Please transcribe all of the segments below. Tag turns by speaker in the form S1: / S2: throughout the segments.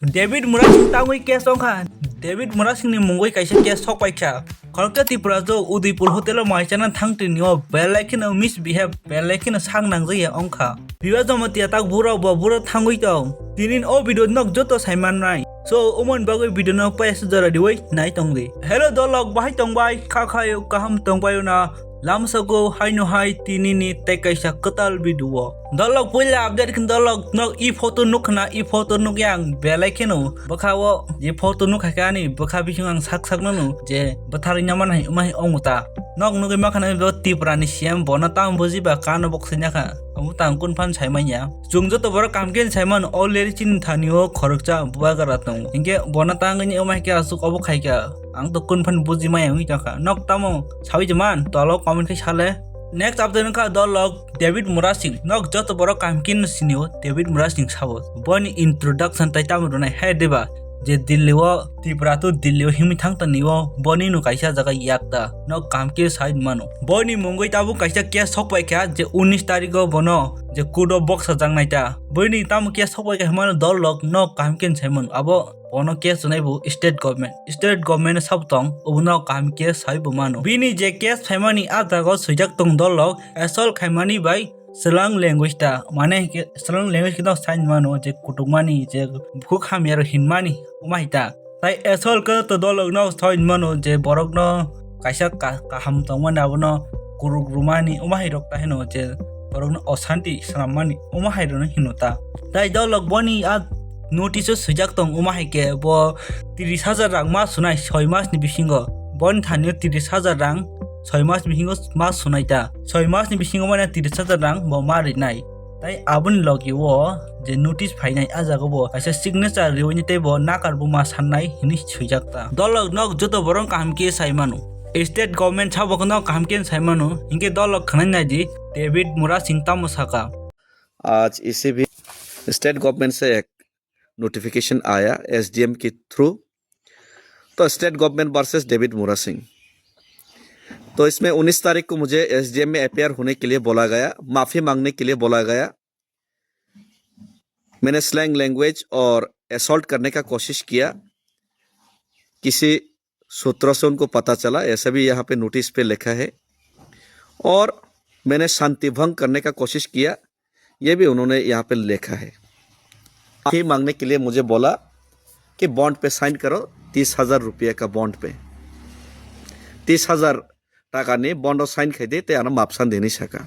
S1: David Murasing tangui kes wngkha. David Murasing ni mungoi kaisa kes sok paikha. Khorokta Tiprajwk Udaipur hotel maisana thangtini o belakino misbehave belakino sang nangjaya wngkha. Biva Jamatia tak burok bo burok thangui tong. Tinin o video nok joto saiman nai. So umon bagoi video no paisa jara diwai nai tongdi. Hello dolog bahai tongbai khakhayo kaham tongbayo na. Lamsago haino hai tinini tekaisa ketal video. Dolog puila update kin dolog nok I photo nukna I photo nuk yang belai keno bakawo je photo nuk hakani baka bisungang sak nanu je bathari nyaman hai umai onguta. Nok nugi makana do tiprani siam bona tam boji ba kano boksenya ka. Amuta kun fan saimanya. Jungjo to bor kamken saiman already chin thanio khorokcha buagara tong. Inge bona tangni umai ke asuk obo khaika. Ang to kun fan boji mai ngi taka. Nok tamo sawi jaman tolo comment ke sale. Next update ka dolog David Murasing nok joto boro kamkin sinio David Murasing sabo. Boni introduction tai tam ronai hai deba. Je Dilliwo Tiprato Dilliwo himi thangta niwo boni no kaisa jaga yakta no kamke side mano boni mongoi tabu kaisa kya sokpai kya je 19 tariko bono je kudo box jangnai ta boni tam kya sokpai kya mano dolog no kamken saimon abo bono case sunai bu state government sabtong ubuno kamke saibu mano bini je case famani atago sujak tong dolog asol khaimani bai Selang language ta mane selang language kita sign mano je kutumani je buk hamyaro hinmani umahita tai asol ka to dolog no sign mano je borok no kaisa kaham tongmana bono kurugrumani umahirok ta heno je borok no osanti salamani umahiro no hinota tai dolog boni a notice sujak tong umahike bo 30,000 rang ma sunai 6 mas ni bisingo bon thanyo 30,000 rang 6 mas bisingo mas sunaita 6 mas ni bisingo mana 30,000 rang bo mari nai tai abun logi wo je notice phainai ajago bo kaisa signature riwini te bo nakar bu ma sannai hini sujakta dolog nok joto borong kamke saimanu state government sabok no kamke saimanu inge dolog khanai ji David Murasing tamosaka
S2: आज इसे भी state government से एक notification आया SDM के through तो state government versus David Murasing तो इसमें 19 तारीख को मुझे एसडीएम में अपेयर होने के लिए बोला गया माफ़ी मांगने के लिए बोला गया मैंने स्लैंग लैंग्वेज और असॉल्ट करने का कोशिश किया किसी सूत्रों से उनको पता चला ऐसा भी यहाँ पे नोटिस पे लिखा है और मैंने शांति भंग करने का कोशिश किया ये भी उन्होंने यहाँ पे लिखा है माफ़ी मांगने के लिए मुझे बोला कि बॉन्ड पे साइन करो 30,000 रुपये का बॉन्ड पे 30,000 टाका ने बॉन्ड साइन खाई दे तो मापसान दे नहीं सका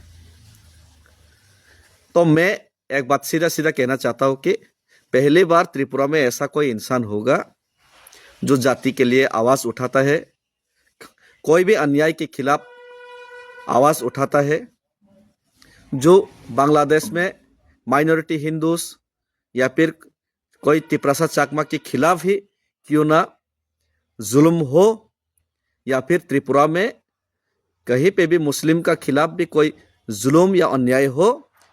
S2: तो मैं एक बात सीधा सीधा कहना चाहता हूँ कि पहली बार त्रिपुरा में ऐसा कोई इंसान होगा जो जाति के लिए आवाज़ उठाता है कोई भी अन्याय के खिलाफ आवाज़ उठाता है जो बांग्लादेश में माइनॉरिटी हिंदूस या फिर कोई तिप्रासा चाकमा के खिलाफ ही क्यों ना जुल्म हो या फिर त्रिपुरा में कहीं पे भी मुस्लिम का खिलाफ भी कोई जुल्म या अन्याय हो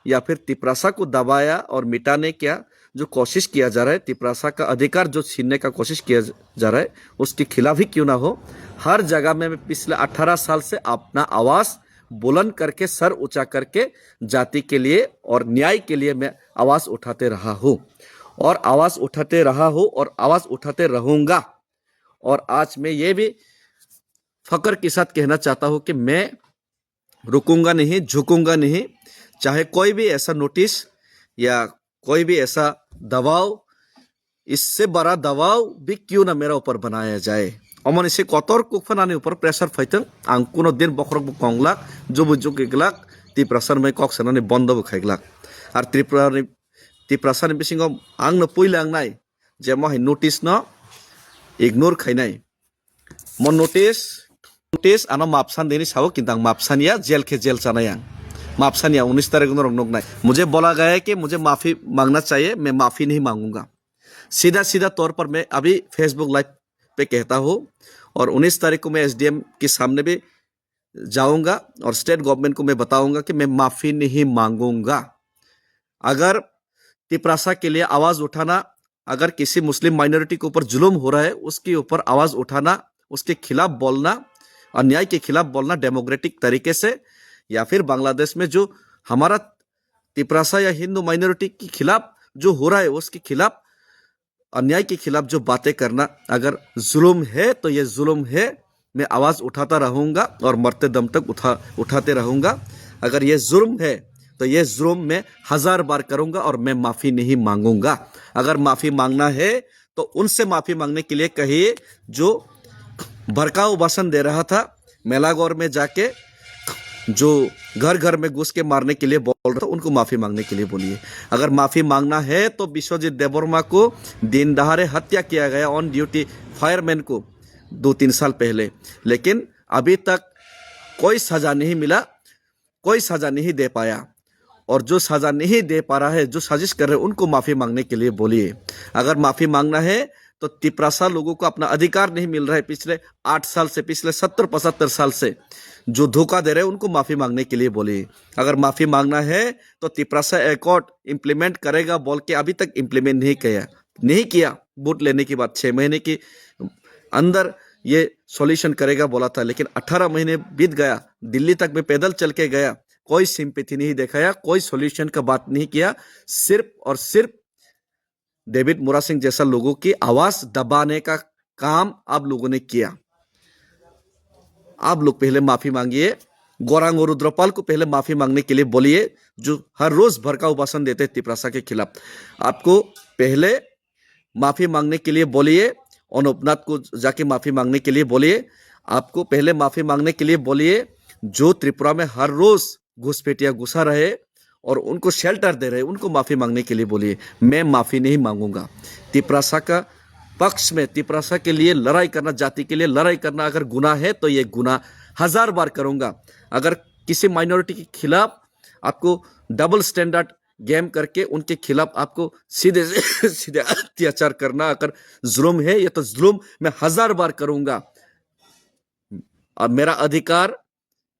S2: या फिर तिप्रासा को दबाया और मिटाने का जो कोशिश किया जा रहा है तिप्रासा का अधिकार जो छीनने का कोशिश किया जा रहा है उसके खिलाफ ही क्यों ना हो हर जगह में मैं पिछले 18 साल से अपना आवाज़ बुलंद करके सर ऊंचा करके जाति के लिए और न्याय के लिए मैं आवाज़ उठाते रहा हूँ और आवाज़ उठाते रहा हूँ और आवाज़ उठाते रहूँगा और आज मैं ये भी फकर के साथ कहना चाहता हूँ कि मैं रुकूंगा नहीं झुकूंगा नहीं चाहे कोई भी ऐसा नोटिस या कोई भी ऐसा दबाव इससे बड़ा दबाव भी क्यों ना मेरा ऊपर बनाया जाए अमन इसे कतर कुफानानि ऊपर प्रेशर फैथों आं कुनो दिन बखरक कंगलाक जुबु जुगिगलाक तिप्रासार में कक सोनानै बन्द खाइगलाक और तिप्रासानि बिसिङाव आंनो पुइलांनाय जे महै नोटिस न इग्नोर खाइनाय मन नोटिस आनो मापसान देनी सावो किंतु मापसानिया जेल के जेल जानाया मापसानिया 19 तारीख को नोगनाय मुझे बोला गया है कि मुझे माफ़ी मांगना चाहिए मैं माफ़ी नहीं मांगूंगा सीधा तौर पर मैं अभी फेसबुक लाइव पे कहता हूँ और 19 तारीख को मैं एसडीएम के सामने भी जाऊंगा और स्टेट गवर्नमेंट को मैं बताऊंगा कि मैं माफ़ी नहीं मांगूंगा अगर तिप्रासा के लिए आवाज़ उठाना अगर किसी मुस्लिम माइनॉरिटी के ऊपर जुल्म हो रहा है उसके ऊपर आवाज़ उठाना उसके खिलाफ बोलना अन्याय के खिलाफ बोलना डेमोक्रेटिक तरीके से या फिर बांग्लादेश में जो हमारा तिप्रासा या हिंदू माइनॉरिटी के खिलाफ जो हो रहा है उसके खिलाफ अन्याय के खिलाफ जो बातें करना, अगर जुल्म है तो ये जुल्म है, मैं आवाज़ उठाता रहूँगा और मरते दम तक उठाते रहूँगा। अगर ये जुल्म है तो ये जुल्म मैं 1000 बार करूँगा और मैं माफ़ी नहीं मांगूंगा। अगर माफ़ी मांगना है तो उनसे माफ़ी मांगने के लिए कहिए जो भड़काऊ भाषण दे रहा था, मेलागौर में जाके जो घर घर में घुस के मारने के लिए बोल रहा था, उनको माफ़ी मांगने के लिए बोलिए। अगर माफ़ी मांगना है तो विश्वजीत देववर्मा को दिन दहाड़े हत्या किया गया, ऑन ड्यूटी फायरमैन को 2-3 साल पहले, लेकिन अभी तक कोई सज़ा नहीं मिला, कोई सज़ा नहीं दे पाया। और जो सज़ा नहीं दे पा रहा है, जो साजिश कर रहे हैं, उनको माफ़ी मांगने के लिए बोलिए। अगर माफ़ी मांगना है तो तिपरासा लोगों को अपना अधिकार नहीं मिल रहा है, पिछले 8 साल से, पिछले 70-75 साल से जो धोखा दे रहे हैं, उनको माफ़ी मांगने के लिए बोलिए। अगर माफ़ी मांगना है तो तिपरासा एकॉर्ड इम्प्लीमेंट करेगा बोल के अभी तक इम्प्लीमेंट नहीं किया। वोट लेने के बाद 6 महीने के अंदर ये सॉल्यूशन करेगा बोला था, लेकिन 18 महीने बीत गया, दिल्ली तक में पैदल चल के गया, कोई सिंपैथी नहीं दिखाया, कोई सॉल्यूशन का बात नहीं किया। सिर्फ और सिर्फ डेविड मोरा सिंह जैसा लोगों की आवाज दबाने का काम आप लोगों ने किया। आप लोग पहले माफी मांगिए। गौरांग और रुद्रपाल को पहले माफी मांगने के लिए बोलिए, जो हर रोज भड़काऊ भाषण देते हैं तिपरासा के खिलाफ। आपको पहले माफी मांगने के लिए बोलिए। अनुपनाथ को जाके माफी मांगने के लिए बोलिए। आपको पहले माफी मांगने के लिए बोलिए जो त्रिपुरा में हर रोज घुसपैठिया घुसा रहे और उनको शेल्टर दे रहे, उनको माफी मांगने के लिए बोलिए। मैं माफी नहीं मांगूंगा। तिपरासा का पक्ष में, तिपरासा के लिए लड़ाई करना, जाति के लिए लड़ाई करना अगर गुनाह है तो ये गुनाह 1000 बार करूंगा। अगर किसी माइनॉरिटी के खिलाफ आपको डबल स्टैंडर्ड गेम करके उनके खिलाफ आपको सीधे सीधे अत्याचार करना अगर जुल्म है, ये तो जुल्म मैं 1000 बार करूंगा। और मेरा अधिकार,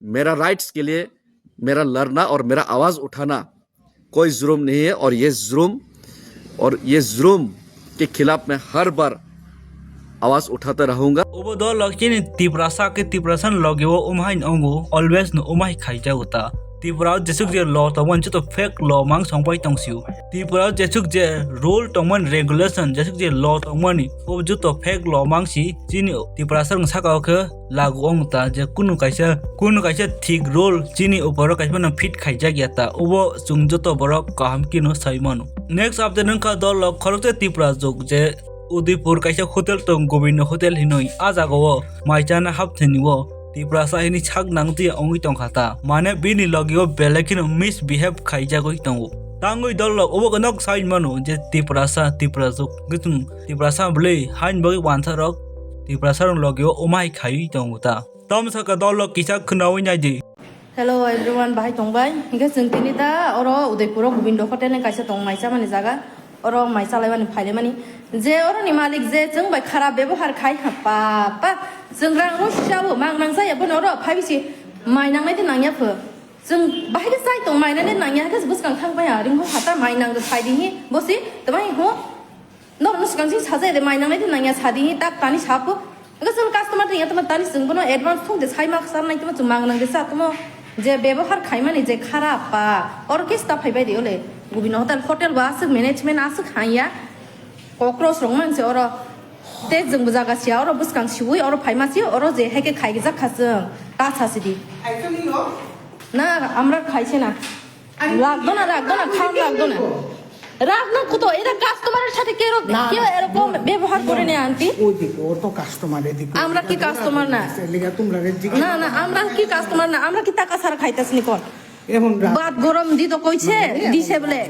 S2: मेरा राइट्स के लिए मेरा लड़ना और मेरा आवाज उठाना कोई जुल्म नहीं है। और ये जुल्म के खिलाफ मैं हर बार आवाज उठाता रहूंगा।
S1: उबो दो लक्षिन तिपरासा के तिपरासन लगे वो उमाइन अंगो ऑलवेज न उमाइ खाइजा होता। तिपरा जेसुक जे लॉ तमन जो तो फेक लॉ मांग संपाई तंगसिउ। तिपरा जेसुक जे रूल तमन रेगुलेशन जेसुक जे लॉ तमनी वो जो तो फेक लॉ मांगसी जिनि तिपरासन साकाव के लागू अंगता जे कुनु कैसे ठीक रोल जिनि ऊपर कैसे न फिट खाइजा गयाता। उबो सुंग जो तो बरक काम किनो साइमनु। नेक्स्ट आफ्टर नंका दो लॉ खरते तिपराजुक जे उदयपुर कैसे होटेल तो गोविंद होटेल हिनोई आजागो माइचाना हाबथेनिवो तिपरासा हिनी छाक नांगति अंगि तंखाता माने बिनि लगियो बेलेकिन मिसबिहेव खाइजागoi तंगो तांगoi दल ओबो नक साइन मानु जे तिपरासा तिपराजुक गतुं तिपरासा ब्ले हाइन बगि वानसा रक तिपरासा रंग लगियो ओमाइ खाइ तंगोता तम सका दल किसा खनावै नायदि।
S3: हेलो एवरीवन बाहाय तंबाय हिंगा जों दिनै दा अरो उदयपुर गोविंद होटेल कैसे दं माइसा माने जागा अरो माइसा लायमाने फाइले माने जे अरनि मालिक जे जों बाय खराब व्यवहार खाय पापा जों रां रसियाबो मांगनां जायाबो अरो फाइबिसि माइनांनाय दिनांयाफो जों बाहाय जाय दं माइनाने नांया गास बुसकां थांबाय रिंहो हाता माइनांगो साइदिहि बसि तबाय हो न नसकांसि साजाय दे माइनांनाय दिनांया सादिहि ता तानि सापो जों कास्टमार दिया तमा तानि जोंबो एडवांस थंदे साइ मार्क्स सारनाय तमा जों मांगनां देसा तमा जे व्यवहार खाय माने जे खराब पा और किस्ता फाइबाय दे ओले गोविंद होटेल बास मैनेजमेंट आसु खाया कॉकरोच रंग मानसे और ते जोंबो जागासिया और बुसकां सिवै और फाइमासि और जे हेके खाइ जाखासों तासासिदि ना আমরা খাইছে না রাখদো না খাওয়া লাগদো না রাখনা কত এরা কাস্টমারের সাথে কেউ এরকম ব্যবহার করে না আন্টি
S4: ও তো কাস্টমার এদিকে
S3: আমরা কি কাস্টমার না না আমরা কি কাস্টমার না আমরা কি টাকা ছাড়া খাইতাছি নি কোন
S4: এখন
S3: বাদ গরম দিত কইছে দিছে বলে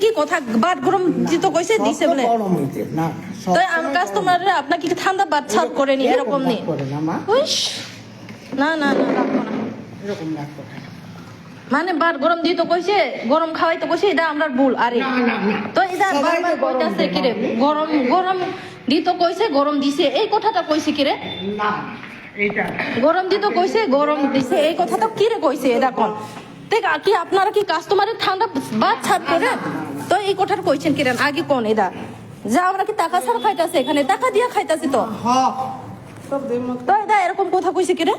S3: কি কথা বাদ গরম দিত কইছে দিছে বলে
S4: গরম হইছে না
S3: তো আম কাস্টমাররা আপনাকে কি ঠান্ডা বাদ ছাড় করে নি এরকম নি
S4: করে না মা
S3: উইশ না রাখবো না
S4: এরকম রাখবো না
S3: মানে বাদ গরম দিত কইছে গরম খাওয়াই তো কইছে এটা আমরার ভুল আরে তো এটা বারবার কইতাছে কি রে গরম দিত কইছে গরম দিছে এই কথাটা কইছে কি রে
S4: না এটা
S3: গরম দিত কইছে গরম দিছে এই কথাটা কি রে কইছে এটা কোন দেখ কি আপনারা কি কাস্টমারের ঠান্ডা বাদ ছাড় করে তো এই কথাটা কইছেন কি রে আগে কোন এটা যা আমরা কি টাকা ছাড় খাইতাছে এখানে টাকা দিয়া খাইতাছি তো
S4: হ্যাঁ সব দেমত
S3: তো এটা এরকম কথা কইছে কি রে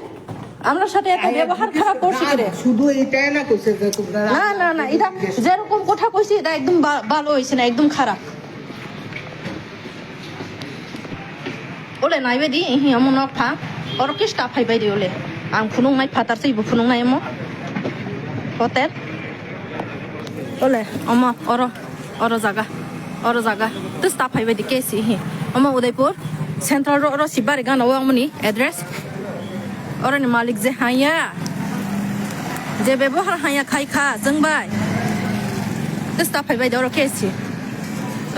S3: আমরা সাথে এত ব্যবহার খারাপ করছি কি রে
S4: শুধু এটাই না কইছে যে তোমরা
S3: না এটা যেরকম কথা কইছি এটা একদম ভালো হইছে না একদম খারাপ Ole nai bedi hi amo nok pha oro ki staff hai bai de ole ang phunung nai phatar sei bu phunung nai amo hotel ole amo oro jaga to staff hai bai de kesi hi amo Udaipur Central Road oro sibari gan awang mani address oro ni malik je haya je bebohar haya khai kha jangbai to staff hai bai de oro kesi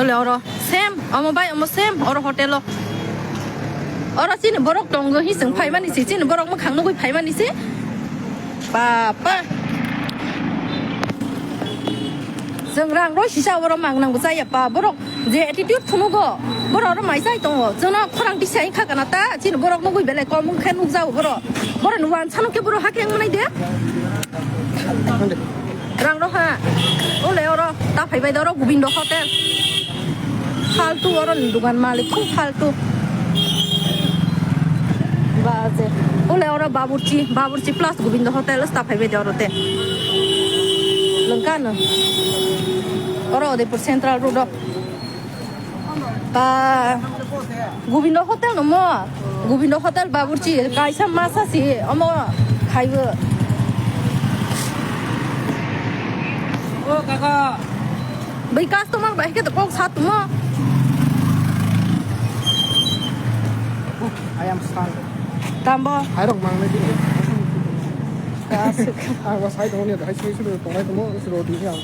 S3: ole oro same amo bai amo same oro hotel lo ora sini borok tonggo hi sing phai mani si sini borok ma khang no goi phai mani si papa jeng rang ro sisa oro mang nang busai ya pa borok je attitude thuno go borok ro mai sai tongo jona khorang ti sai kha kana ta sini borok no goi bele ko mung khen uk jau borok nu wan chanu ke borok hakeng manai de rang ro ha ole oro ta phai bai do ro Gobindo hotel faltu oro dugan malik khum faltu baze ole ora baburchi plus Gobindo hotel staff hai bede orote lengkan ora Udaipur Central Road ta Gobindo hotel no mo Gobindo hotel baburchi kaisa masa si omo khaibo
S1: ओ काका
S3: bai customer bai ke to kok sat mo
S4: I am sorry.
S3: tambo
S4: I don't mind it. I was I don't need I see you to like more is road here.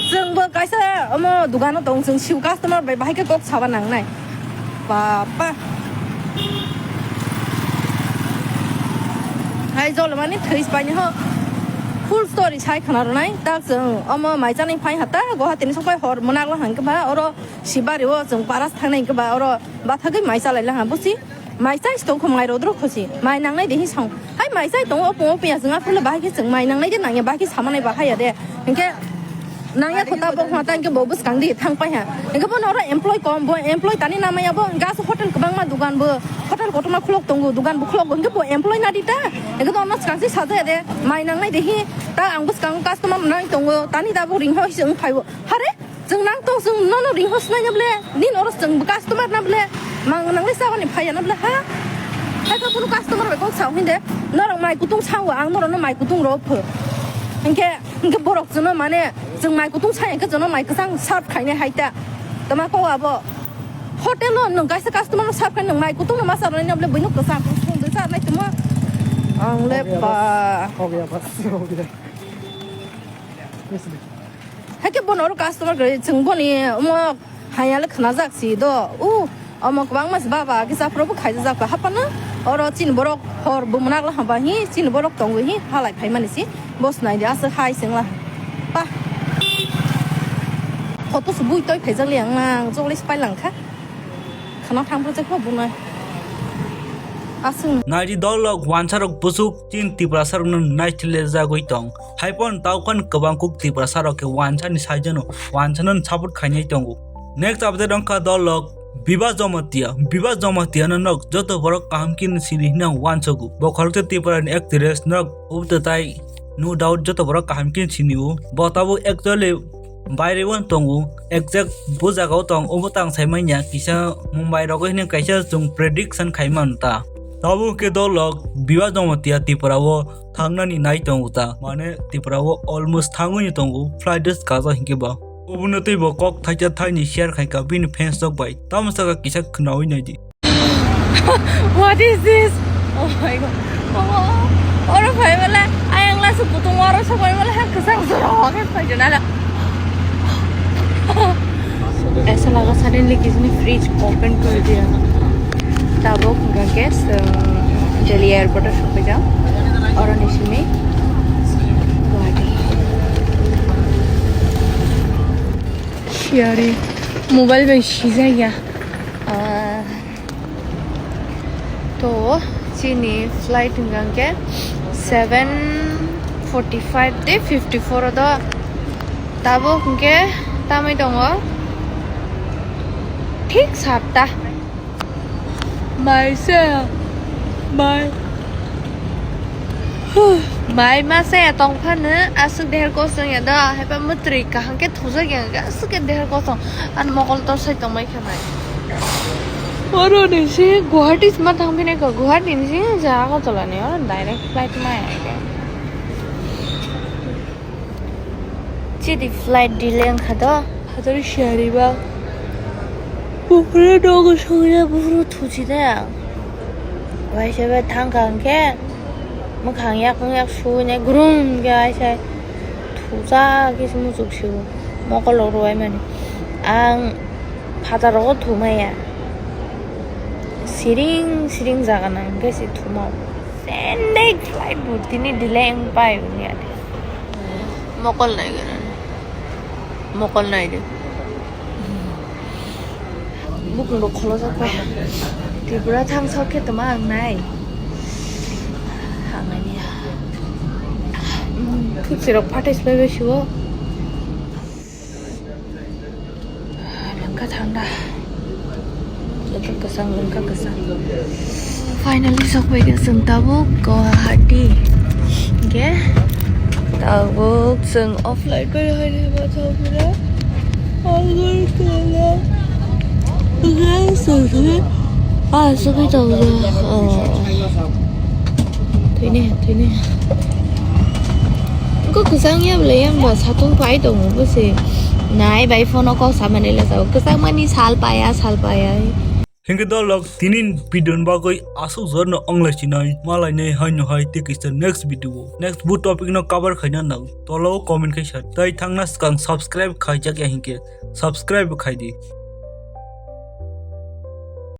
S3: jeng bo kaisa omo dugan tong jeng siu customer bai bai ke kok sawa nang nai papa hai jol mani thais pai ho full story chai khana ro nai tak jeng omo mai jani phai hata go hatini sokai hor monak la hang ke ba oro sibari o jeng paras thangnai ke ba oro ba thagai mai salai la ha busi mai sai stong ko mai ro dro khosi mai nang nai de hi song hai mai sai tong o po pe ya jeng a phule ba ke jeng mai nang nai de nang ya ba ki samanai ba khai ya de ke nang ya khota bo khata ke bo bus kang di thang pai ha ke bo nora employee kom bo employee tani nama ya bo gas hotel ke bang ma dugan bo hotel ko ma khlok tong dugan bo khlok ke bo employee na di ta ke do na skang si sa de mai nang nai de hi ta ang bus kang customer nang tong tani da bo ring ho jeng phai bo hare jeng nang tong jeng no ring ho sna nya ble nin oro jeng customer na ble mang nang le sa ni phai na ble ha hai ka pun customer be ko chau hin de norang mai kutung chau ang nor no mai kutung ro pho Engke borok jono mane jeng mai kutung sai ke jono mai kesang sharp khaine haita tama ko abo hotel lo nang kaisa customer sharp khaine nang mai kutung na masar ne ble boino kesang kung de sar nai tuma ang le pa
S4: हो गया बस हो गया
S3: hake bonor customer gre jeng boni mo hayal khana jak si do u amok bang mas baba ke sa probu khai jak pa hapana oro chin borok hor bumnak la haba hi chin borok tong hi halai phai mani si bos nai dia sa khai sing la pa photo su bui toi phai jak liang nang joli spai lang kha khana thang project ho bunai asung
S1: Nayudu दलक वानसारक बुसुक चिन तिप्रासारक नाइथिले जागoi tong hyphen ताउकन कबांकुक तिप्रासारक के वानसानि साइजनो वानसानन support खाइनै तंगु next update अंका दलक Biva Jamatia nok joto borok kahamkin siri na wansogу bokhorte Tiprajwk actress nok ubtatai no doubt joto borok kahamkin siniu botabo actually বাইরে বন তঙ্গু exact বুজাগাও তং ওবতাং সাইমাইয়া কিসা মুম্বাই রগো হিনে কাইসা जों prediction খাইমানতা তাবু কে দলক Biva Jamatia Tiprajwk थांगनानि नाय तंगुता माने Tiprajwk almost थांगुनि तंगु flights Kaza हिंकेबा उबुनतै बो कक थाइजा थाइनि शेयर खाइका बिन fence दक bye तामसागा किसा खनावै नायदि
S3: What is this? Oh my god. Oh, ora phai wala ayang la su putung ora sa phai wala ha kesang zoro ke phai jana la. ऐसा लगा suddenly किसी ने fridge open कर दिया तब वो gas Delhi airport पे जाओ और निशी में गाड़ी यारे मोबाइल में शीशा या तो चीनी फ्लाइट के 7:45 दे 54 दा तब के तामै दङ ठीक 7टा माइसे माइ मासे तंग फानो आसुक देहर कोसं यादा हेबा मुत्रि काहां के थुजा गेंगा आसुक देहर कोसं अन मगल तो सै तंमाय खानाय
S5: Oro ni si Guwahati smart thang pine ko Guwahati ni si jaga ko tola ni oro direct flight ma ya. Jadi flight delay ang kado hatori shari ba. Bukure dogo shuri bukuru tuji da. Wai shebe thang kang ke makang yak shu ne grum ke ai sai tuja ke semu juk shu mokol ro ai mani ang 바다로 도마야 siring jaga nang ke si thuma sendai flight butini delay ang pai ni ade mokol nai de bukung ro kholo sa pa Tripura thang soke tama ang nai hangani thupsirok phatais bebe shuo thangda lengkap kesang finally sampai ke Tabuk Guwahati oke Tabuk seng offline berhari macam mana agar kala enggak sampai sampai tahu ini kok kesangnya beli yang bahasa satu pai dong apa sih Nai by phone ko samane la sa kesang mani sal paya
S1: Hingga dolog tinin bidon bagoi asu zorno ongle chinai malai ne haino hai te kista next video next bu topic no cover khaina nang tolo comment kai shat tai thangna skang subscribe khai jak ya hingke subscribe khai di